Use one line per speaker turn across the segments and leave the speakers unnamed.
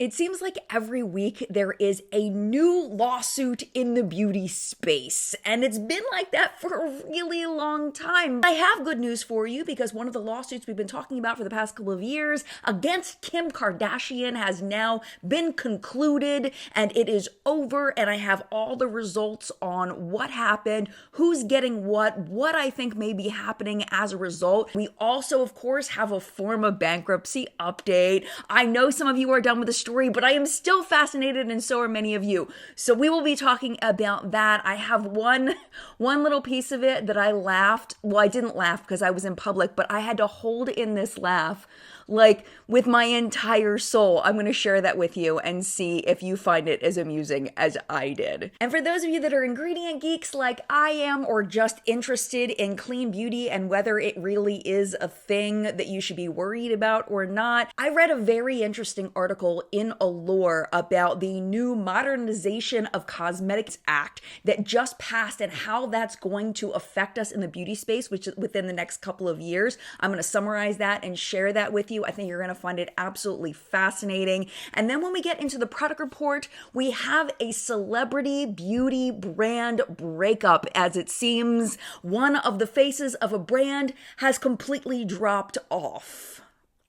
It seems like every week there is a new lawsuit in the beauty space, and it's been like that for a really long time. I have good news for you because one of the lawsuits we've been talking about for the past couple of years against Kim Kardashian has now been concluded, and it is over, and I have all the results on what happened, who's getting what I think may be happening as a result. We also, of course, have a Forma bankruptcy update. I know some of you are done with the story, but I am still fascinated, and so are many of you. So we will be talking about that. I have one little piece of it that I laughed. Well, I didn't laugh because I was in public, but I had to hold in this laugh like with my entire soul. I'm going to share that with you and see if you find it as amusing as I did. And for those of you that are ingredient geeks like I am, or just interested in clean beauty and whether it really is a thing that you should be worried about or not, I read a very interesting article in Allure about the new Modernization of Cosmetics Act that just passed and how that's going to affect us in the beauty space, which is within the next couple of years. I'm going to summarize that and share that with you. I think you're going to find it absolutely fascinating. And then when we get into the product report, we have a celebrity beauty brand breakup. As it seems, one of the faces of a brand has completely dropped off.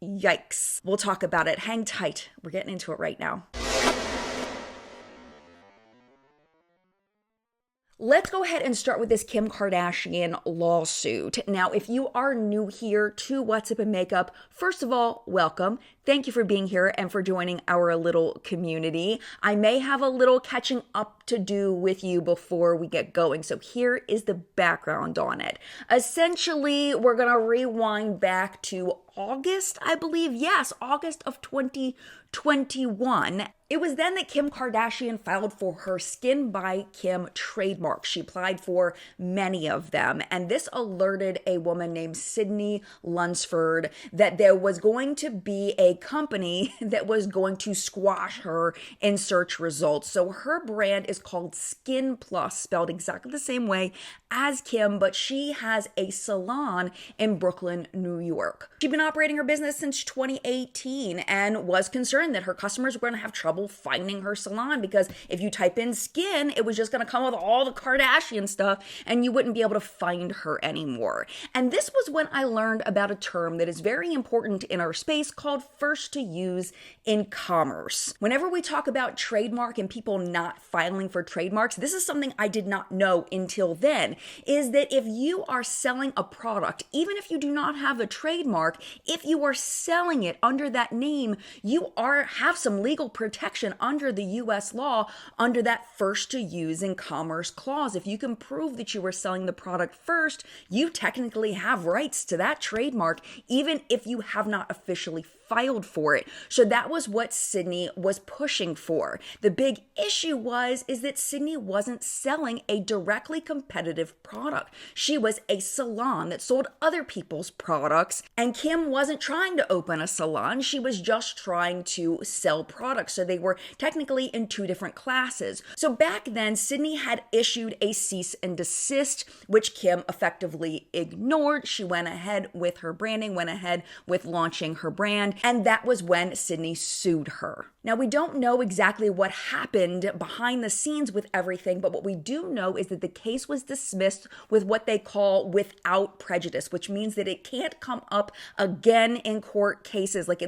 Yikes. We'll talk about it. Hang tight. We're getting into it right now. Let's go ahead and start with this Kim Kardashian lawsuit. Now, if you are new here to What's Up in Makeup, first of all, welcome. Thank you for being here and for joining our little community. I may have a little catching up to do with you before we get going. So here is the background on it. Essentially, we're going to rewind back to August, I believe. Yes, August of 2021. It was then that Kim Kardashian filed for her Skin by Kim trademark. She applied for many of them, and this alerted a woman named Sydney Lunsford that there was going to be a company that was going to squash her in search results. So her brand is called Skin Plus, spelled exactly the same way as Kim, but she has a salon in Brooklyn, New York. She'd been operating her business since 2018 and was concerned that her customers were going to have trouble finding her salon because if you type in skin, it was just going to come with all the Kardashian stuff and you wouldn't be able to find her anymore. And this was when I learned about a term that is very important in our space called first to use in commerce. Whenever we talk about trademark and people not filing for trademarks, this is something I did not know until then, is that if you are selling a product, even if you do not have a trademark, if you are selling it under that name, you have some legal protection under the US law under that first to use in commerce clause. If you can prove that you were selling the product first, you technically have rights to that trademark, even if you have not officially filed for it. So that was what Sydney was pushing for. The big issue is that Sydney wasn't selling a directly competitive product. She was a salon that sold other people's products, and Kim wasn't trying to open a salon. She was just trying to sell products. So they were technically in two different classes. So back then, Sydney had issued a cease and desist, which Kim effectively ignored. She went ahead with her branding, went ahead with launching her brand, and that was when Sydney sued her. Now, we don't know exactly what happened behind the scenes with everything, but what we do know is that the case was dismissed with what they call without prejudice, which means that it can't come up again in court cases. Like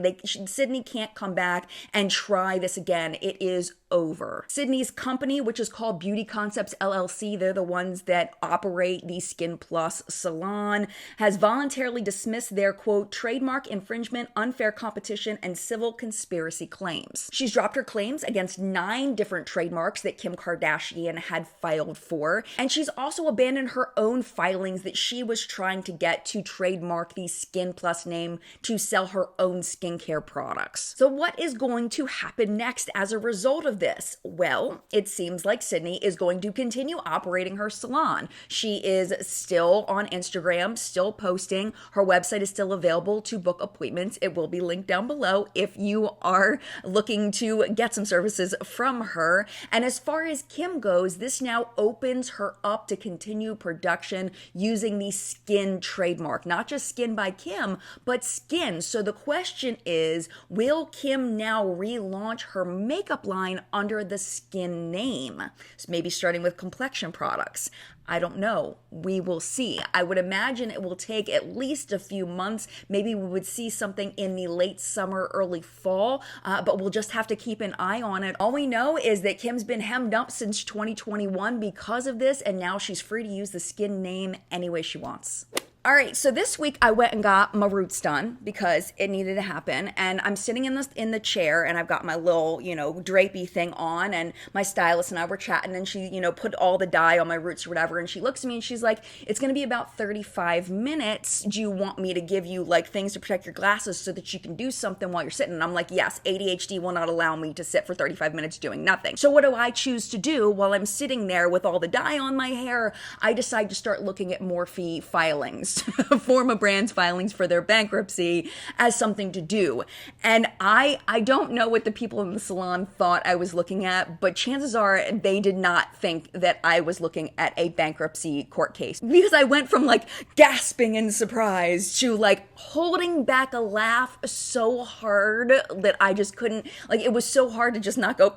Sydney can't come back and try this again. It is over. Sydney's company, which is called Beauty Concepts LLC, they're the ones that operate the Skin Plus salon, has voluntarily dismissed their, quote, trademark infringement, unfair competition, and civil conspiracy claims. She's dropped her claims against 9 different trademarks that Kim Kardashian had filed for, and she's also abandoned her own filings that she was trying to get to trademark the Skin Plus name to sell her own skincare products. So what is going to happen next as a result of this? Well, it seems like Sydney is going to continue operating her salon. She is still on Instagram, still posting. Her website is still available to book appointments. It will be linked link down below if you are looking to get some services from her. And as far as Kim goes, this now opens her up to continue production using the Skin trademark, not just Skin by Kim, but Skin. So the question is, will Kim now relaunch her makeup line under the Skin name? So maybe starting with complexion products. I don't know. We will see. I would imagine it will take at least a few months. Maybe we would see something in the late summer, early fall, but we'll just have to keep an eye on it. All we know is that Kim's been hemmed up since 2021 because of this, and now she's free to use the Skin name any way she wants. All right, so this week I went and got my roots done because it needed to happen, and I'm sitting in the chair, and I've got my little, drapey thing on, and my stylist and I were chatting, and she, put all the dye on my roots or whatever, and she looks at me and she's like, it's gonna be about 35 minutes. Do you want me to give you like things to protect your glasses so that you can do something while you're sitting? And I'm like, yes, ADHD will not allow me to sit for 35 minutes doing nothing. So what do I choose to do while I'm sitting there with all the dye on my hair? I decide to start looking at Morphe filings. Forma Brands filings for their bankruptcy as something to do. And I don't know what the people in the salon thought I was looking at, but chances are they did not think that I was looking at a bankruptcy court case, because I went from like gasping in surprise to like holding back a laugh so hard that I just couldn't, like, it was so hard to just not go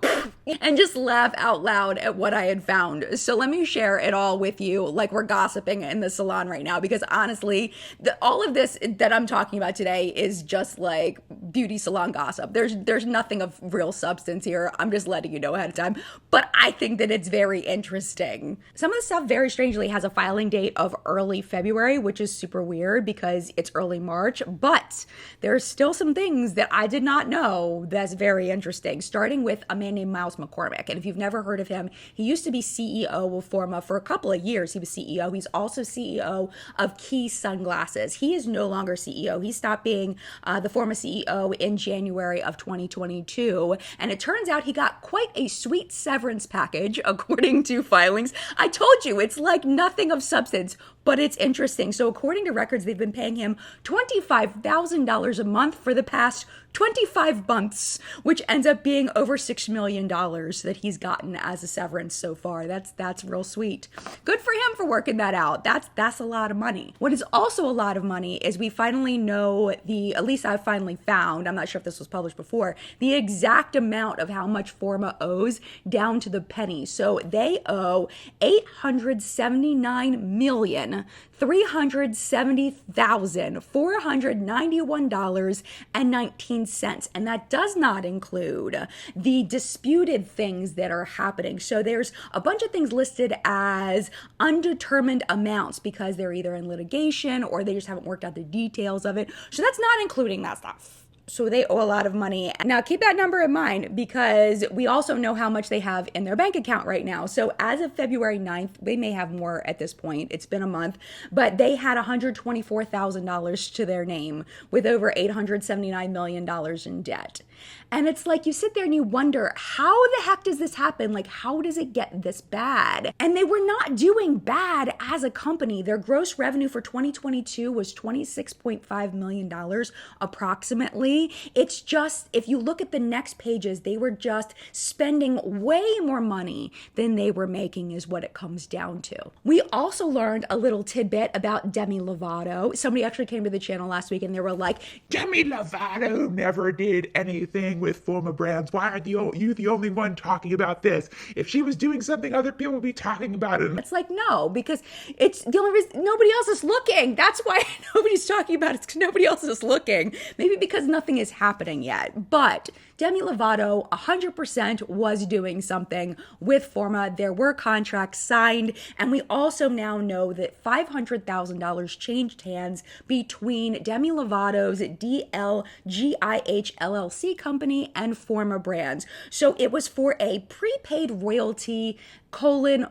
and just laugh out loud at what I had found. So let me share it all with you, like we're gossiping in the salon right now, because honestly, all of this that I'm talking about today is just like beauty salon gossip. There's nothing of real substance here. I'm just letting you know ahead of time, but I think that it's very interesting. Some of the stuff very strangely has a filing date of early February, which is super weird because it's early March, but there's still some things that I did not know that's very interesting, starting with a man named Miles McCormick. And if you've never heard of him, he used to be CEO of Forma for a couple of years. He was CEO. He's also CEO of Key Sunglasses. He is no longer CEO. He stopped being the former CEO in January of 2022. And it turns out he got quite a sweet severance package, according to filings. I told you, it's like nothing of substance, but it's interesting. So according to records, they've been paying him $25,000 a month for the past 25 months, which ends up being over $6 million that he's gotten as a severance so far. That's real sweet. Good for him for working that out. That's a lot of money. What is also a lot of money is we finally know at least I finally found, I'm not sure if this was published before, the exact amount of how much Forma owes down to the penny. So they owe $879,370,491.19. And that does not include the disputed things that are happening. So there's a bunch of things listed as undetermined amounts because they're either in litigation or they just haven't worked out the details of it. So that's not including that stuff. So they owe a lot of money. Now keep that number in mind because we also know how much they have in their bank account right now. So as of February 9th, they may have more at this point. It's been a month, but they had $124,000 to their name with over $879 million in debt. And it's like you sit there and you wonder, how the heck does this happen? Like, how does it get this bad? And they were not doing bad as a company. Their gross revenue for 2022 was $26.5 million approximately. It's just, if you look at the next pages, they were just spending way more money than they were making is what it comes down to. We also learned a little tidbit about Demi Lovato. Somebody actually came to the channel last week and they were like,
Demi Lovato never did anything with Forma Brands. Why are you the only one talking about this? If she was doing something, other people would be talking about it.
It's like, no, because it's the only reason nobody else is looking. That's why nobody's talking about it, because nobody else is looking. Maybe because nothing is happening yet. But Demi Lovato 100% was doing something with Forma. There were contracts signed, and we also now know that $500,000 changed hands between Demi Lovato's DLGIH LLC company and Forma Brands. So it was for a prepaid royalty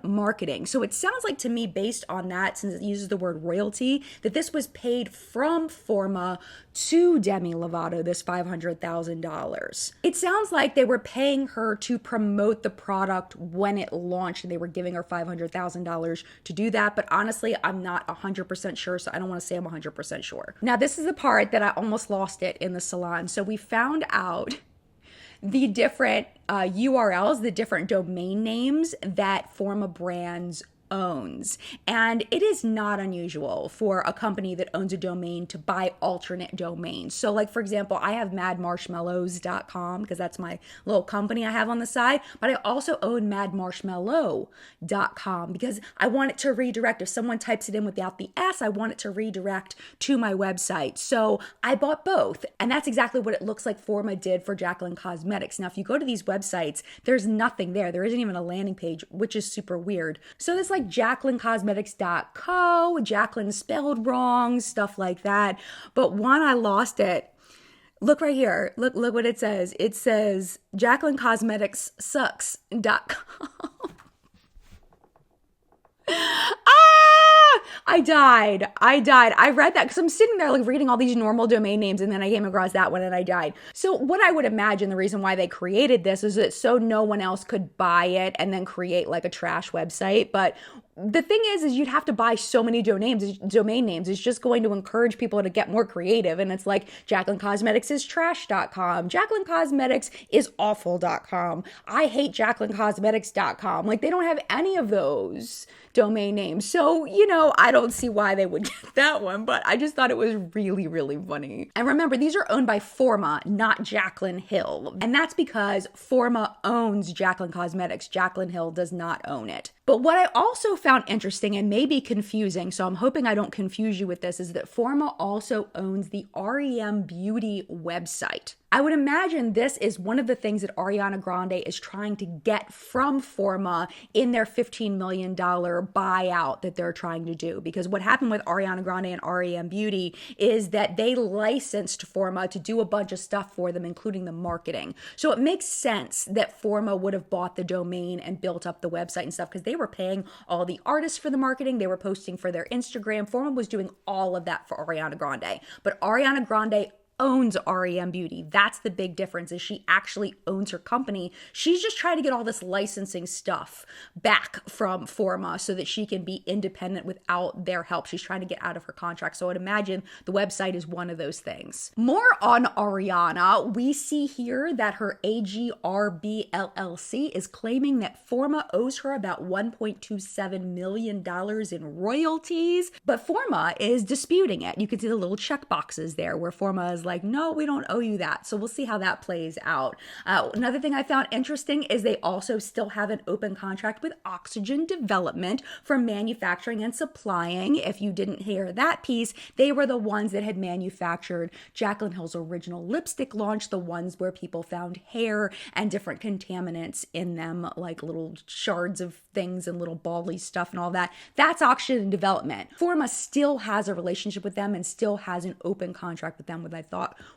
marketing. So it sounds like to me, based on that, since it uses the word royalty, that this was paid from Forma to Demi Lovato, this $500,000. It sounds like they were paying her to promote the product when it launched, and they were giving her $500,000 to do that. But honestly, I'm not 100% sure, so I don't want to say I'm 100% sure. Now, this is the part that I almost lost it in the salon. So we found out the different URLs, the different domain names that Forma Brands owns. And it is not unusual for a company that owns a domain to buy alternate domains. So like, for example, I have madmarshmallows.com because that's my little company I have on the side, but I also own madmarshmallow.com because I want it to redirect. If someone types it in without the S, I want it to redirect to my website. So I bought both. And that's exactly what it looks like Forma did for Jaclyn Cosmetics. Now, if you go to these websites, there's nothing there. There isn't even a landing page, which is super weird. So this like JaclynCosmetics.co, Jaclyn spelled wrong, stuff like that. But one, I lost it. Look right here. Look what it says. It says JaclynCosmeticsSucks.com. I died. I read that because I'm sitting there like reading all these normal domain names, and then I came across that one and I died. So what I would imagine the reason why they created this is that so no one else could buy it and then create like a trash website. But the thing is you'd have to buy so many domain names. It's just going to encourage people to get more creative. And it's like Jaclyn Cosmetics is trash.com. Jaclyn Cosmetics is awful.com. I hate JaclynCosmetics.com. Like they don't have any of those domain names. So, I don't see why they would get that one, but I just thought it was really, really funny. And remember, these are owned by Forma, not Jaclyn Hill. And that's because Forma owns Jaclyn Cosmetics. Jaclyn Hill does not own it. But what I also found interesting and maybe confusing, so I'm hoping I don't confuse you with this, is that Forma also owns the REM Beauty website. I would imagine this is one of the things that Ariana Grande is trying to get from Forma in their $15 million buyout that they're trying to do. Because what happened with Ariana Grande and REM Beauty is that they licensed Forma to do a bunch of stuff for them, including the marketing. So it makes sense that Forma would have bought the domain and built up the website and stuff because they were paying all the artists for the marketing. They were posting for their Instagram. Forma was doing all of that for Ariana Grande. But Ariana Grande owns REM Beauty. That's the big difference, is she actually owns her company. She's just trying to get all this licensing stuff back from Forma so that she can be independent without their help. She's trying to get out of her contract. So I'd imagine the website is one of those things. More on Ariana, we see here that her AGRB LLC is claiming that Forma owes her about $1.27 million in royalties, but Forma is disputing it. You can see the little check boxes there where Forma is like, no, we don't owe you that. So we'll see how that plays out. Another thing I found interesting is they also still have an open contract with Oxygen Development for manufacturing and supplying. If you didn't hear that piece, they were the ones that had manufactured Jaclyn Hill's original lipstick launch, the ones where people found hair and different contaminants in them, like little shards of things and little bally stuff and all that. That's Oxygen Development. Forma still has a relationship with them and still has an open contract with them, which I thought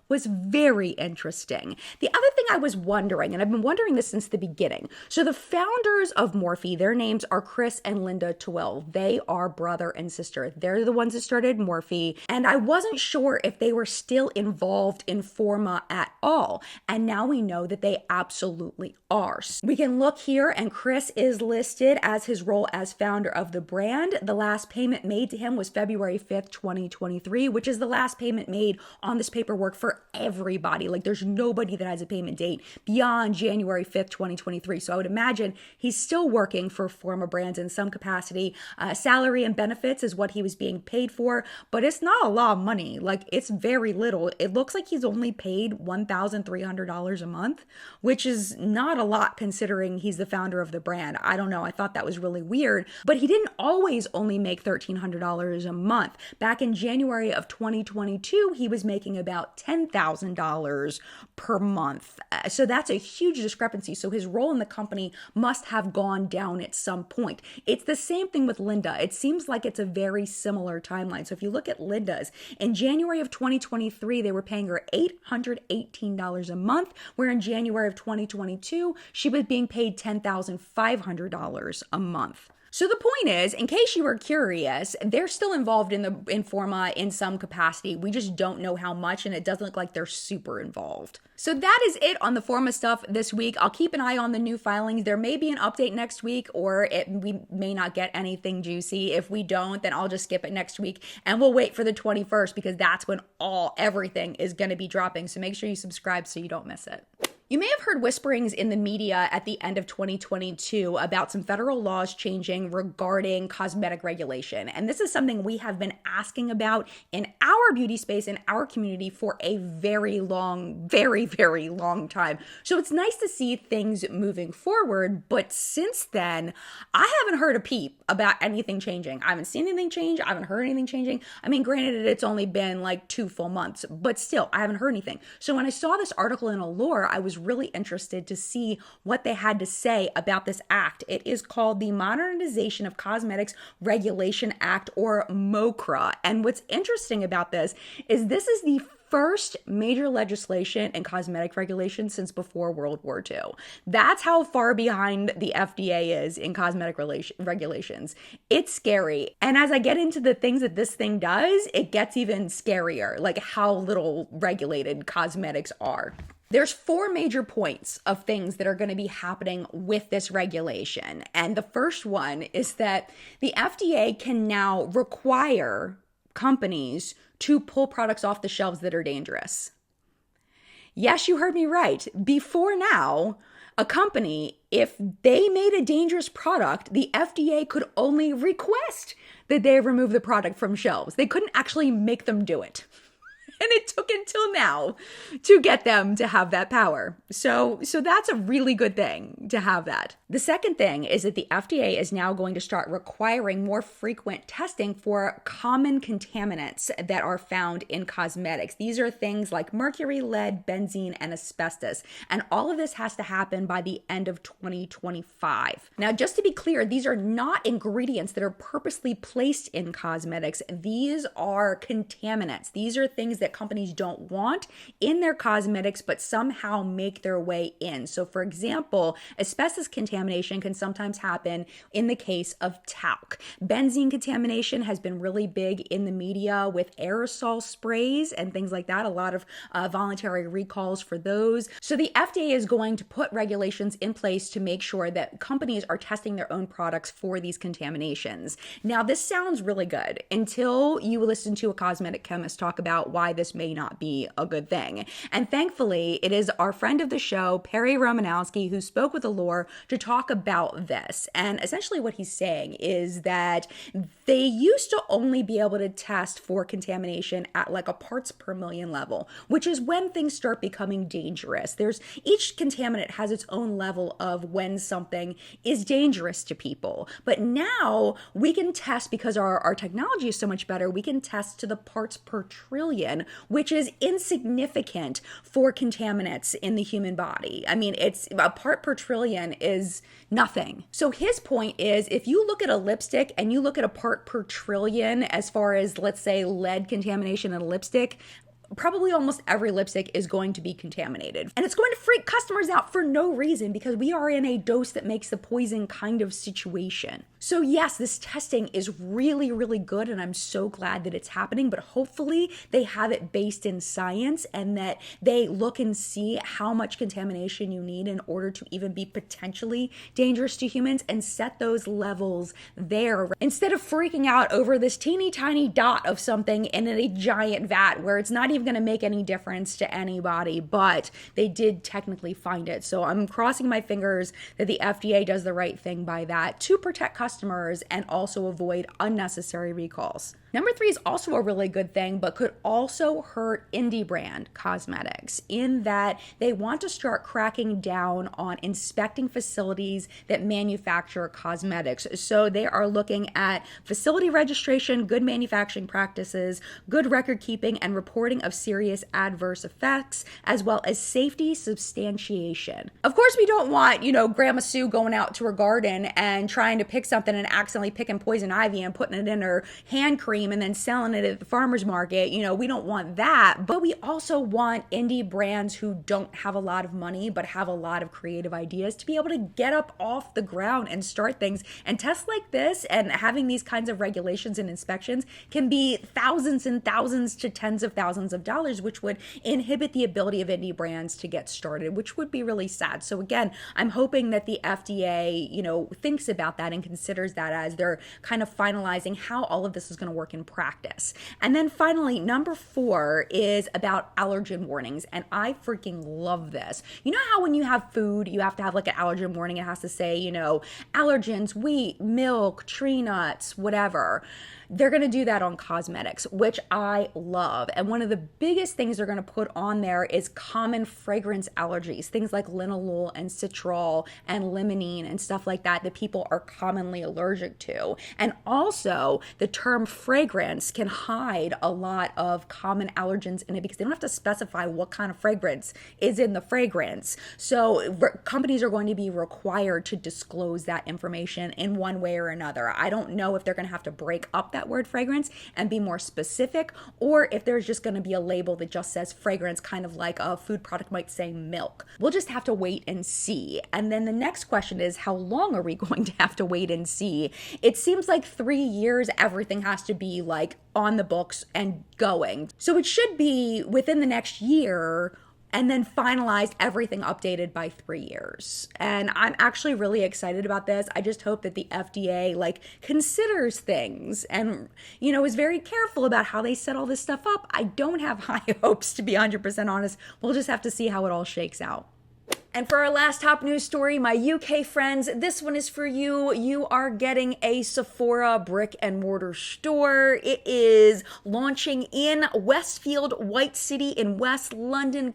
was very interesting. The other thing I was wondering, and I've been wondering this since the beginning. So the founders of Morphe, their names are Chris and Linda Twell. They are brother and sister. They're the ones that started Morphe. And I wasn't sure if they were still involved in Forma at all. And now we know that they absolutely are. We can look here, and Chris is listed as his role as founder of the brand. The last payment made to him was February 5th, 2023, which is the last payment made on this paperwork for everybody. Like there's nobody that has a payment date beyond January 5th, 2023. So I would imagine he's still working for Forma Brands in some capacity. Salary and benefits is what he was being paid for, but it's not a lot of money. Like it's very little. It looks like he's only paid $1,300 a month, which is not a lot considering he's the founder of the brand. I don't know. I thought that was really weird, but he didn't always only make $1,300 a month. Back in January of 2022, he was making about $10,000 per month. So that's a huge discrepancy. So his role in the company must have gone down at some point. It's the same thing with Linda. It seems like it's a very similar timeline. So if you look at Linda's, in January of 2023, they were paying her $818 a month, where in January of 2022, she was being paid $10,500 a month. So the point is, in case you were curious, they're still involved in Forma in some capacity. We just don't know how much, and it doesn't look like they're super involved. So that is it on the Forma stuff this week. I'll keep an eye on the new filings. There may be an update next week, or we may not get anything juicy. If we don't, then I'll just skip it next week, and we'll wait for the 21st because that's when everything is going to be dropping. So make sure you subscribe so you don't miss it. You may have heard whisperings in the media at the end of 2022 about some federal laws changing regarding cosmetic regulation. And this is something we have been asking about in our beauty space, in our community for a very long time. So it's nice to see things moving forward. But since then, I haven't heard a peep about anything changing. I haven't seen anything change. I haven't heard anything changing. I mean, granted, it's only been like 2 full months, but still, I haven't heard anything. So when I saw this article in Allure, I was really interested to see what they had to say about this act. It is called the Modernization of Cosmetics Regulation Act, or MOCRA. And what's interesting about this is the first major legislation in cosmetic regulation since before World War II. That's how far behind the FDA is in cosmetic regulations. It's scary. And as I get into the things that this thing does, it gets even scarier, like how little regulated cosmetics are. There's 4 major points of things that are going to be happening with this regulation. And the first one is that the FDA can now require companies to pull products off the shelves that are dangerous. Yes, you heard me right. Before now, a company, if they made a dangerous product, the FDA could only request that they remove the product from shelves. They couldn't actually make them do it. And it took until now to get them to have that power. So that's a really good thing to have that. The second thing is that the FDA is now going to start requiring more frequent testing for common contaminants that are found in cosmetics. These are things like mercury, lead, benzene, and asbestos. And all of this has to happen by the end of 2025. Now, just to be clear, these are not ingredients that are purposely placed in cosmetics. These are contaminants. These are things that companies don't want in their cosmetics, but somehow make their way in. So for example, asbestos contamination can sometimes happen in the case of talc. Benzene contamination has been really big in the media with aerosol sprays and things like that. A lot of voluntary recalls for those. So the FDA is going to put regulations in place to make sure that companies are testing their own products for these contaminations. Now, this sounds really good until you listen to a cosmetic chemist talk about why this may not be a good thing. And thankfully, it is our friend of the show, Perry Romanowski, who spoke with Allure to talk about this. And essentially what he's saying is that they used to only be able to test for contamination at like a parts per million level, which is when things start becoming dangerous. Each contaminant has its own level of when something is dangerous to people. But now we can test, because our technology is so much better, we can test to the parts per trillion, which is insignificant for contaminants in the human body. I mean, it's a part per trillion is nothing. So his point is, if you look at a lipstick and you look at a part per trillion as far as, let's say, lead contamination in a lipstick, probably almost every lipstick is going to be contaminated. And it's going to freak customers out for no reason, because we are in a dose that makes the poison kind of situation. So yes, this testing is really, really good, and I'm so glad that it's happening, but hopefully they have it based in science and that they look and see how much contamination you need in order to even be potentially dangerous to humans and set those levels there, instead of freaking out over this teeny tiny dot of something in a giant vat where it's not even going to make any difference to anybody, but they did technically find it. So I'm crossing my fingers that the FDA does the right thing by that to protect customers and also avoid unnecessary recalls. Number 3 is also a really good thing, but could also hurt indie brand cosmetics, in that they want to start cracking down on inspecting facilities that manufacture cosmetics. So they are looking at facility registration, good manufacturing practices, good record keeping, and reporting of serious adverse effects, as well as safety substantiation. Of course, we don't want, Grandma Sue going out to her garden and trying to pick something and accidentally picking poison ivy and putting it in her hand cream cream and then selling it at the farmer's market. You know, we don't want that, but we also want indie brands who don't have a lot of money but have a lot of creative ideas to be able to get up off the ground and start things. And tests like this and having these kinds of regulations and inspections can be thousands and thousands to tens of thousands of dollars, which would inhibit the ability of indie brands to get started, which would be really sad. So again, I'm hoping that the FDA, you know, thinks about that and considers that as they're kind of finalizing how all of this is going to work in practice. And then finally, number 4 is about allergen warnings. And I freaking love this. You know how when you have food, you have to have like an allergen warning. It has to say, you know, allergens, wheat, milk, tree nuts, whatever. They're going to do that on cosmetics, which I love. And one of the biggest things they're going to put on there is common fragrance allergies, things like linalool and citral and limonene and stuff like that people are commonly allergic to. And also, the term fragrance can hide a lot of common allergens in it because they don't have to specify what kind of fragrance is in the fragrance. So companies are going to be required to disclose that information in one way or another. I don't know if they're going to have to break up that word fragrance and be more specific, or if there's just going to be a label that just says fragrance, kind of like a food product might say milk. We'll just have to wait and see. And then the next question is, how long are we going to have to wait and see? It seems like 3 years, everything has to be like on the books and going. So it should be within the next year, and then finalized, everything updated by 3 years. And I'm actually really excited about this. I just hope that the FDA like considers things and, you know, is very careful about how they set all this stuff up. I don't have high hopes, to be 100% honest. We'll just have to see how it all shakes out. And for our last top news story, my UK friends, this one is for you. You are getting a Sephora brick and mortar store. It is launching in Westfield White City in West London,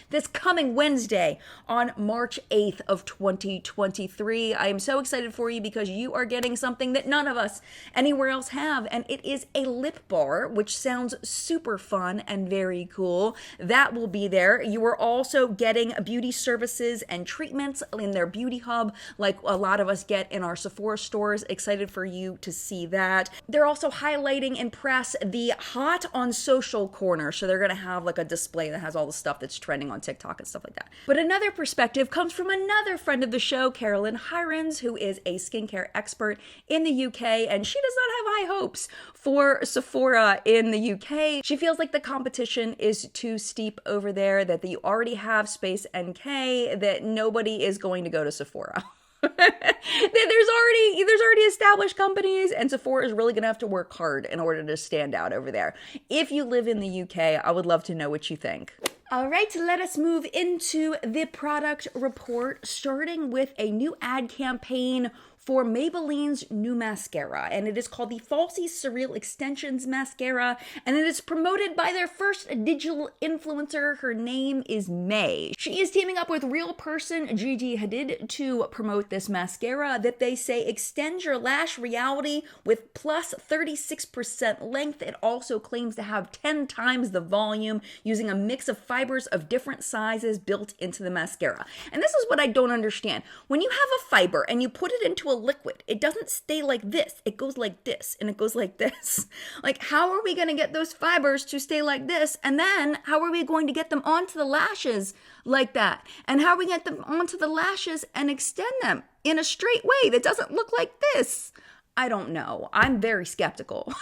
this coming Wednesday on March 8th of 2023. I am so excited for you because you are getting something that none of us anywhere else have, and it is a lip bar, which sounds super fun and very cool. That will be there. You are also getting beauty services and treatments in their beauty hub, like a lot of us get in our Sephora stores. Excited for you to see that. They're also highlighting in press the hot on social corner. So they're going to have like a display that has all the stuff that's trending on TikTok and stuff like that. But another perspective comes from another friend of the show, Carolyn Hirons, who is a skincare expert in the UK, and she does not have high hopes for Sephora in the UK. She feels like the competition is too steep over there, that you already have Space NK, that nobody is going to go to Sephora. There's already established companies, and Sephora is really going to have to work hard in order to stand out over there. If you live in the UK, I would love to know what you think. All right, let us move into the product report, starting with a new ad campaign for Maybelline's new mascara, and it is called the Falsies Surreal Extensions Mascara, and it is promoted by their first digital influencer. Her name is May. She is teaming up with real person Gigi Hadid to promote this mascara that they say extends your lash reality with plus 36% length. It also claims to have 10 times the volume, using a mix of fibers of different sizes built into the mascara. And this is what I don't understand. When you have a fiber and you put it into a liquid, it doesn't stay like this. It goes like this, and it goes like this. Like, how are we going to get those fibers to stay like this? And then how are we going to get them onto the lashes like that? And how are we going to get them onto the lashes and extend them in a straight way that doesn't look like this? I don't know. I'm very skeptical.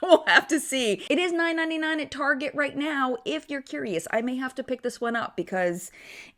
We'll have to see. It is $9.99 at Target right now. If you're curious, I may have to pick this one up because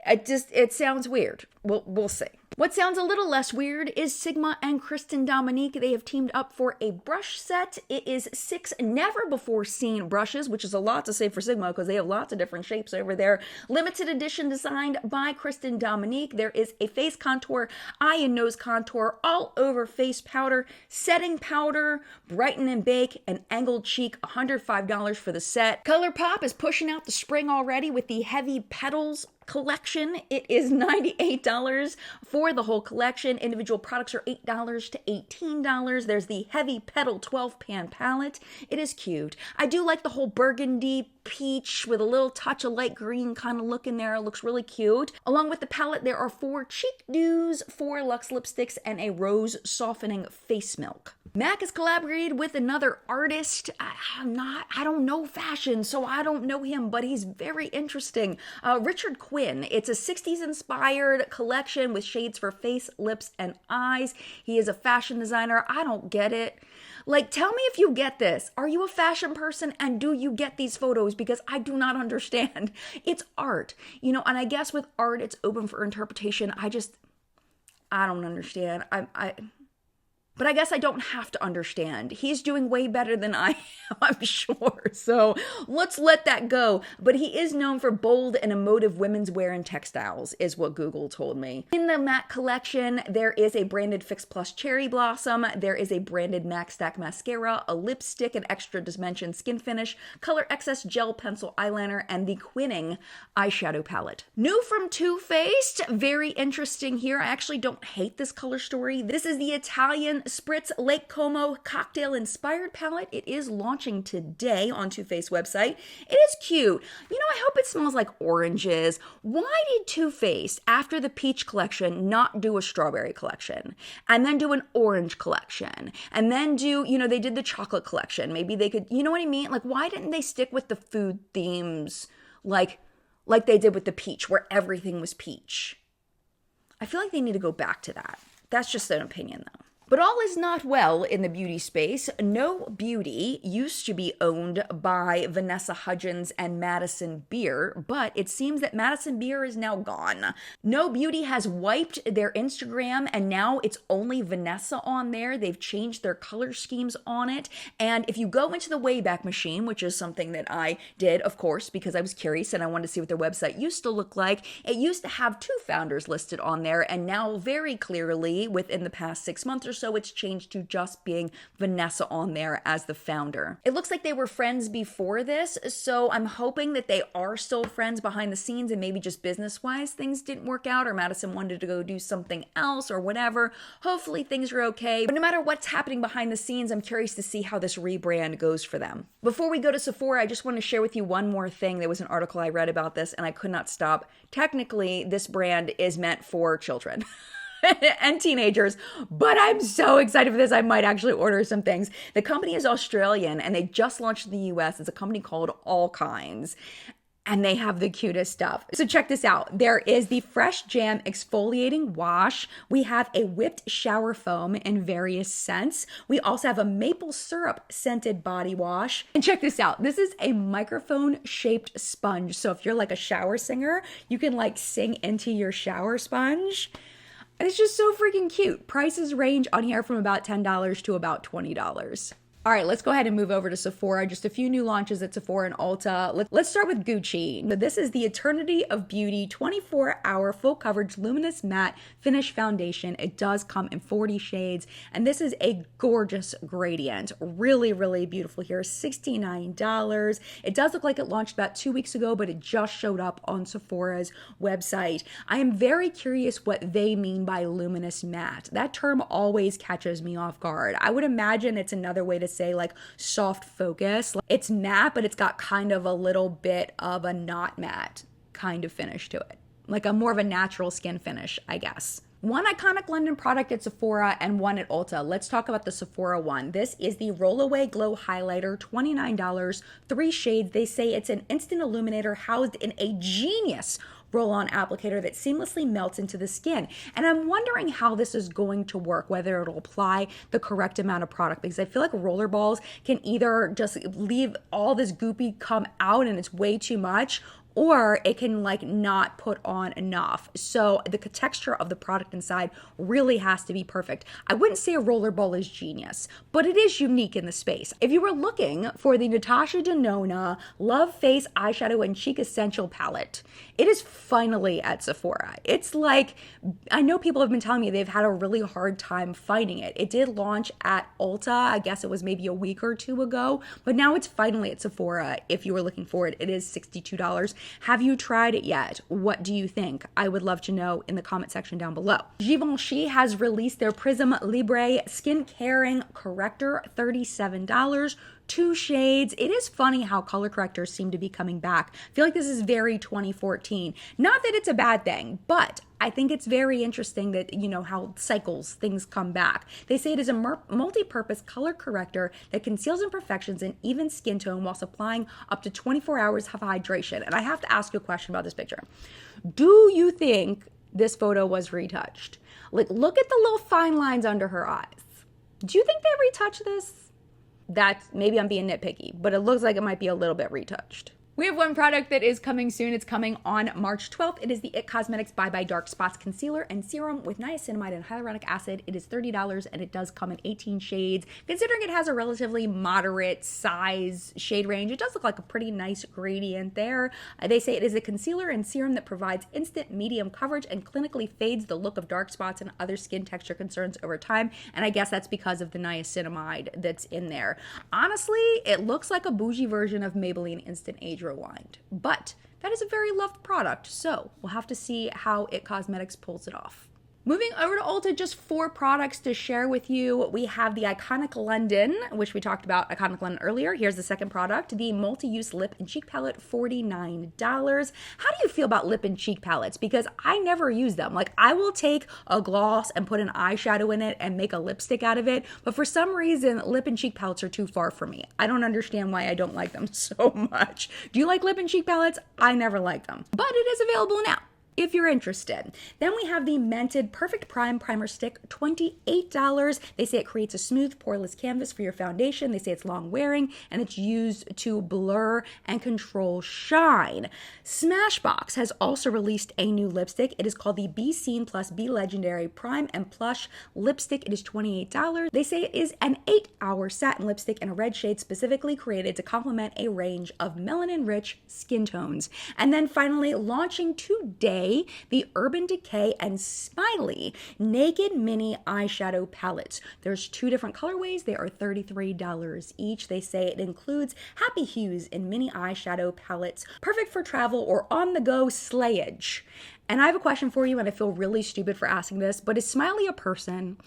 it sounds weird. We'll see. What sounds a little less weird is Sigma and Christen Dominique. They have teamed up for a brush set. It is 6 never-before-seen brushes, which is a lot to say for Sigma because they have lots of different shapes over there. Limited edition designed by Christen Dominique. There is a face contour, eye and nose contour, all over face powder, setting powder, brighten and bake, and angled cheek, $105 for the set. ColourPop is pushing out the spring already with the Heavy Petals collection. It is $98 for the whole collection. Individual products are $8 to $18. There's the Heavy Petal 12-pan palette. It is cute. I do like the whole burgundy peach with a little touch of light green kind of look in there. It looks really cute. Along with the palette, there are 4 cheek dews, 4 luxe lipsticks, and a rose softening face milk. MAC has collaborated with another artist. I don't know fashion, so I don't know him, but he's very interesting. Richard Quinn. It's a 60s inspired collection with shades for face, lips, and eyes. He is a fashion designer. I don't get it. Like, tell me if you get this. Are you a fashion person and do you get these photos? Because I do not understand. It's art, and I guess with art, it's open for interpretation. I don't understand. But I guess I don't have to understand. He's doing way better than I am, I'm sure. So let's let that go. But he is known for bold and emotive women's wear and textiles, is what Google told me. In the MAC collection, there is a branded Fix Plus Cherry Blossom. There is a branded MAC Stack Mascara, a lipstick, an extra dimension skin finish, Color Excess Gel Pencil Eyeliner, and the Quinning eyeshadow palette. New from Too Faced. Very interesting here. I actually don't hate this color story. This is the Italian Spritz Lake Como cocktail inspired palette. It is launching today on Too Faced website. It is cute. I hope it smells like oranges. Why did Too Faced, after the peach collection, not do a strawberry collection and then do an orange collection and then do, they did the chocolate collection. Maybe they could, you know what I mean? Like, why didn't they stick with the food themes like they did with the peach, where everything was peach? I feel like they need to go back to that. That's just an opinion, though. But all is not well in the beauty space. No Beauty used to be owned by Vanessa Hudgens and Madison Beer, but it seems that Madison Beer is now gone. No Beauty has wiped their Instagram, and now it's only Vanessa on there. They've changed their color schemes on it. And if you go into the Wayback Machine, which is something that I did, of course, because I was curious and I wanted to see what their website used to look like, it used to have 2 founders listed on there, and now very clearly, within the past 6 months or so, it's changed to just being Vanessa on there as the founder. It looks like they were friends before this, so I'm hoping that they are still friends behind the scenes, and maybe just business-wise things didn't work out, or Madison wanted to go do something else or whatever. Hopefully things are okay. But no matter what's happening behind the scenes, I'm curious to see how this rebrand goes for them. Before we go to Sephora, I just want to share with you one more thing. There was an article I read about this and I could not stop. Technically, this brand is meant for children. And teenagers, but I'm so excited for this. I might actually order some things. The company is Australian and they just launched in the US. It's a company called Allkinds. And they have the cutest stuff. So check this out. There is the Fresh Jam Exfoliating Wash. We have a whipped shower foam in various scents. We also have a maple syrup scented body wash. And check this out. This is a microphone shaped sponge. So if you're like a shower singer, you can like sing into your shower sponge. And it's just so freaking cute. Prices range on here from about $10 to about $20. All right, let's go ahead and move over to Sephora. Just a few new launches at Sephora and Ulta. Let's start with Gucci. So this is the Eternity of Beauty 24-hour full coverage luminous matte finish foundation. It does come in 40 shades, and this is a gorgeous gradient. Really, really beautiful here. $69. It does look like it launched about 2 weeks ago, but it just showed up on Sephora's website. I am very curious what they mean by luminous matte. That term always catches me off guard. I would imagine it's another way to say like soft focus. It's matte, but it's got kind of a little bit of a not matte kind of finish to it. Like a more of a natural skin finish, I guess. One iconic London product at Sephora and one at Ulta. Let's talk about the Sephora one. This is the Rollaway Glow Highlighter, $29, 3 shades. They say it's an instant illuminator housed in a genius roll-on applicator that seamlessly melts into the skin. And I'm wondering how this is going to work, whether it'll apply the correct amount of product, because I feel like roller balls can either just leave all this goopy come out and it's way too much, or it can like not put on enough. So the texture of the product inside really has to be perfect. I wouldn't say a rollerball is genius, but it is unique in the space. If you were looking for the Natasha Denona Love Face Eyeshadow and Cheek Essential Palette, it is finally at Sephora. It's like, I know people have been telling me they've had a really hard time finding it. It did launch at Ulta, I guess it was maybe a week or two ago, but now it's finally at Sephora. If you were looking for it, it is $62. Have you tried it yet? What do you think? I would love to know in the comment section down below. Givenchy has released their Prisme Libre Skin Caring Corrector, $37. 2 shades. It is funny how color correctors seem to be coming back. I feel like this is very 2014. Not that it's a bad thing, but I think it's very interesting that, you know, how cycles, things come back. They say it is a multi-purpose color corrector that conceals imperfections in even skin tone while supplying up to 24 hours of hydration. And I have to ask you a question about this picture. Do you think this photo was retouched? Like, look at the little fine lines under her eyes. Do you think they retouched this? That's, maybe I'm being nitpicky, but it looks like it might be a little bit retouched. We have one product that is coming soon. It's coming on March 12th. It is the IT Cosmetics Bye Bye Dark Spots Concealer and Serum with niacinamide and hyaluronic acid. It is $30 and it does come in 18 shades. Considering it has a relatively moderate size shade range, it does look like a pretty nice gradient there. They say it is a concealer and serum that provides instant medium coverage and clinically fades the look of dark spots and other skin texture concerns over time. And I guess that's because of the niacinamide that's in there. Honestly, it looks like a bougie version of Maybelline Instant Age Rewind, but that is a very loved product, so we'll have to see how IT Cosmetics pulls it off. Moving over to Ulta, just 4 products to share with you. We have the Iconic London, which we talked about Iconic London earlier. Here's the second product, the Multi-Use Lip and Cheek Palette, $49. How do you feel about lip and cheek palettes? Because I never use them. Like, I will take a gloss and put an eyeshadow in it and make a lipstick out of it, but for some reason, lip and cheek palettes are too far for me. I don't understand why I don't like them so much. Do you like lip and cheek palettes? I never like them, but it is available now if you're interested. Then we have the Mented Perfect Prime Primer Stick, $28. They say it creates a smooth, poreless canvas for your foundation. They say it's long wearing and it's used to blur and control shine. Smashbox has also released a new lipstick. It is called the Be Seen Plus Be Legendary Prime and Plush Lipstick. It is $28. They say it is an 8-hour satin lipstick in a red shade specifically created to complement a range of melanin-rich skin tones. And then finally, launching today, the Urban Decay and Smiley Naked Mini Eyeshadow Palettes. There's 2 different colorways. They are $33 each. They say it includes happy hues in mini eyeshadow palettes, perfect for travel or on-the-go slayage. And I have a question for you, and I feel really stupid for asking this, but is Smiley a person?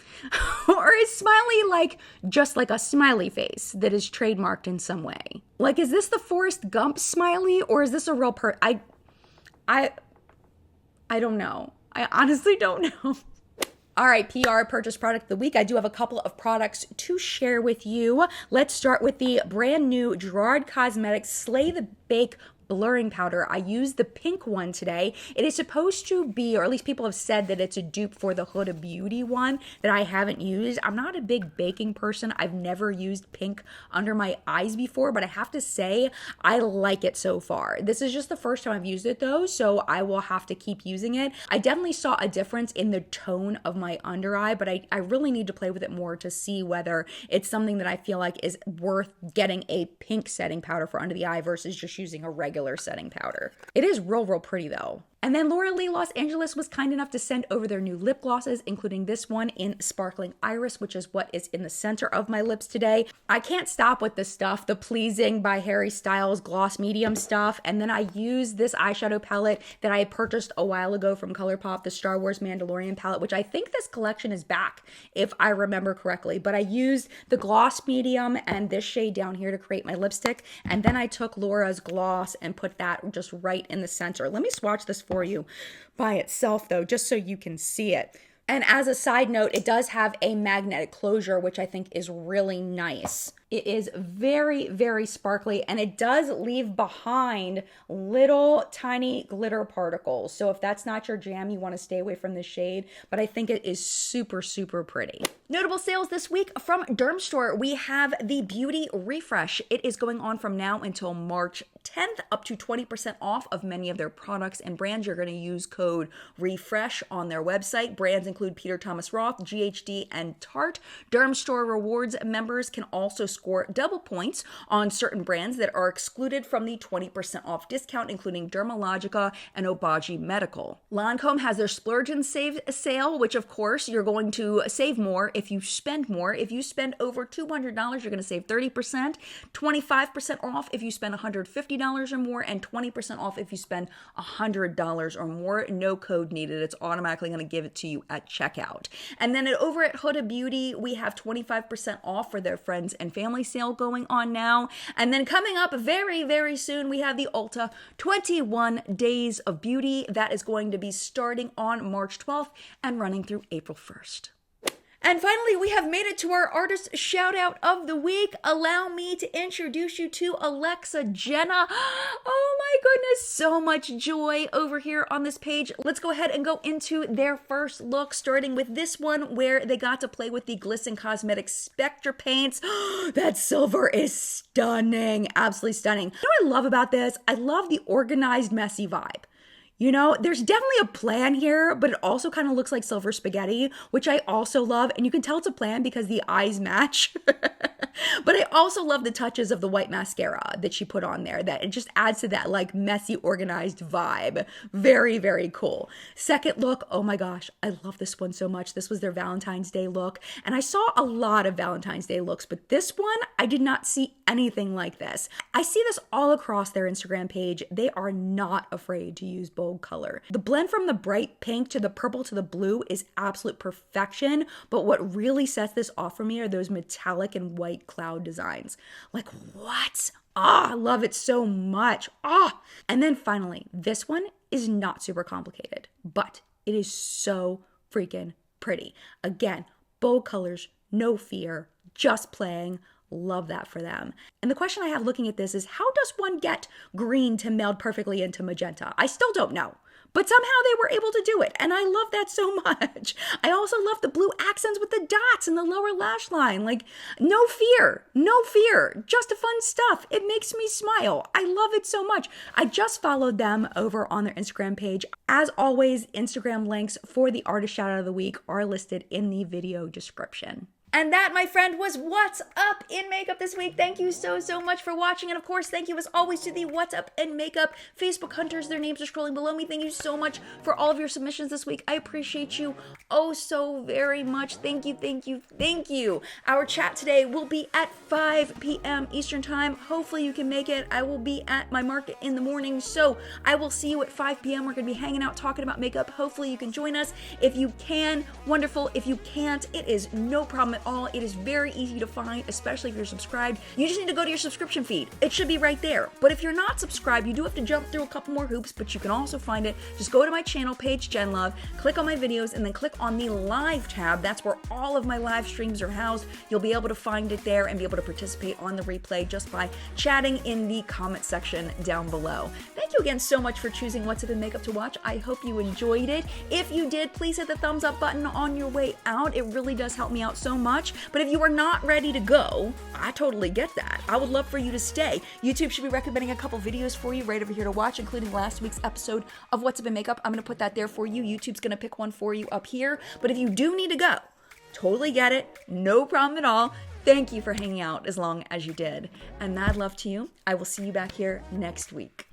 Or is Smiley like just like a smiley face that is trademarked in some way? Like, is this the Forrest Gump Smiley, or is this a real I don't know. I honestly don't know. All right, PR purchase product of the week. I do have a couple of products to share with you. Let's start with the brand new Gerard Cosmetics Slay the Bake blurring powder. I used the pink one today. It is supposed to be, or at least people have said that it's a dupe for the Huda Beauty one that I haven't used. I'm not a big baking person. I've never used pink under my eyes before, but I have to say I like it so far. This is just the first time I've used it though, so I will have to keep using it. I definitely saw a difference in the tone of my under eye, but I really need to play with it more to see whether it's something that I feel like is worth getting a pink setting powder for under the eye versus just using a regular setting powder. It is real pretty though. And then Laura Lee Los Angeles was kind enough to send over their new lip glosses, including this one in Sparkling Iris, which is what is in the center of my lips today. I can't stop with this stuff, the Pleasing by Harry Styles gloss medium stuff. And then I used this eyeshadow palette that I had purchased a while ago from ColourPop, the Star Wars Mandalorian palette, which I think this collection is back, if I remember correctly. But I used the gloss medium and this shade down here to create my lipstick. And then I took Laura's gloss and put that just right in the center. Let me swatch this for you by itself though, just so you can see it. And as a side note, it does have a magnetic closure, which I think is really nice. It is very sparkly, and it does leave behind little tiny glitter particles. So if that's not your jam, you want to stay away from the shade, but I think it is super pretty. Notable sales this week from Dermstore. We have the Beauty Refresh. It is going on from now until March 10th, up to 20% off of many of their products and brands. You're going to use code REFRESH on their website. Brands include Peter Thomas Roth, GHD, and Tarte. Dermstore Rewards members can also score double points on certain brands that are excluded from the 20% off discount, including Dermalogica and Obagi Medical. Lancome has their Splurge and Save sale, which of course you're going to save more if you spend more. If you spend over $200, you're going to save 30%, 25% off if you spend $150 or more, and 20% off if you spend $100 or more. No code needed. It's automatically going to give it to you at at checkout. And then over at Huda Beauty, we have 25% off for their friends and family sale going on now. And then coming up very, very soon, we have the Ulta 21 Days of Beauty. That is going to be starting on March 12th and running through April 1st. And finally, we have made it to our artist shout out of the week. Allow me to introduce you to Alexa Jenna. Oh my goodness, so much joy over here on this page. Let's go ahead and go into their first look, starting with this one where they got to play with the Glisten Cosmetics Spectra paints. That silver is stunning, absolutely stunning. You know what I love about this? I love the organized, messy vibe. You know, there's definitely a plan here, but it also kind of looks like silver spaghetti, which I also love. And you can tell it's a plan because the eyes match. But I also love the touches of the white mascara that she put on there, that it just adds to that like messy, organized vibe. Very, very cool. Second look, oh my gosh, I love this one so much. This was their Valentine's Day look. And I saw a lot of Valentine's Day looks, but this one, I did not see anything like this. I see this all across their Instagram page. They are not afraid to use bold color. The blend from the bright pink to the purple to the blue is absolute perfection, but what really sets this off for me are those metallic and white cloud designs. Like, what? I love it so much. And then finally, this one is not super complicated, but it is so freaking pretty. Again, bold colors, no fear, just playing. Love that for them. And the question I have looking at this is, how does one get green to meld perfectly into magenta? I still don't know. But somehow they were able to do it, and I love that so much. I also love the blue accents with the dots in the lower lash line. Like, no fear, just fun stuff. It makes me smile. I love it so much. I just followed them over on their Instagram page. As always, Instagram links for the artist shout out of the week are listed in the video description. And that, my friend, was What's Up in Makeup this week. Thank you so, so much for watching. And of course, thank you as always to the What's Up in Makeup Facebook hunters. Their names are scrolling below me. Thank you so much for all of your submissions this week. I appreciate you oh so very much. Thank you, thank you, thank you. Our chat today will be at 5 p.m. Eastern Time. Hopefully you can make it. I will be at my market in the morning, so I will see you at 5 p.m. We're going to be hanging out talking about makeup. Hopefully you can join us. If you can, wonderful. If you can't, it is no problem at all. It is very easy to find, especially if you're subscribed. You just need to go to your subscription feed. It should be right there. But if you're not subscribed, you do have to jump through a couple more hoops, but you can also find it. Just go to my channel, Paige Genlove, click on my videos, and then click on the live tab. That's where all of my live streams are housed. You'll be able to find it there and be able to participate on the replay just by chatting in the comment section down below. Thank you again so much for choosing What's Up in Makeup to watch. I hope you enjoyed it. If you did, please hit the thumbs up button on your way out. It really does help me out so much. But if you are not ready to go, I totally get that. I would love for you to stay. YouTube should be recommending a couple videos for you right over here to watch, including last week's episode of What's Up in Makeup. I'm going to put that there for you. YouTube's going to pick one for you up here. But if you do need to go, totally get it. No problem at all. Thank you for hanging out as long as you did. And mad love to you. I will see you back here next week.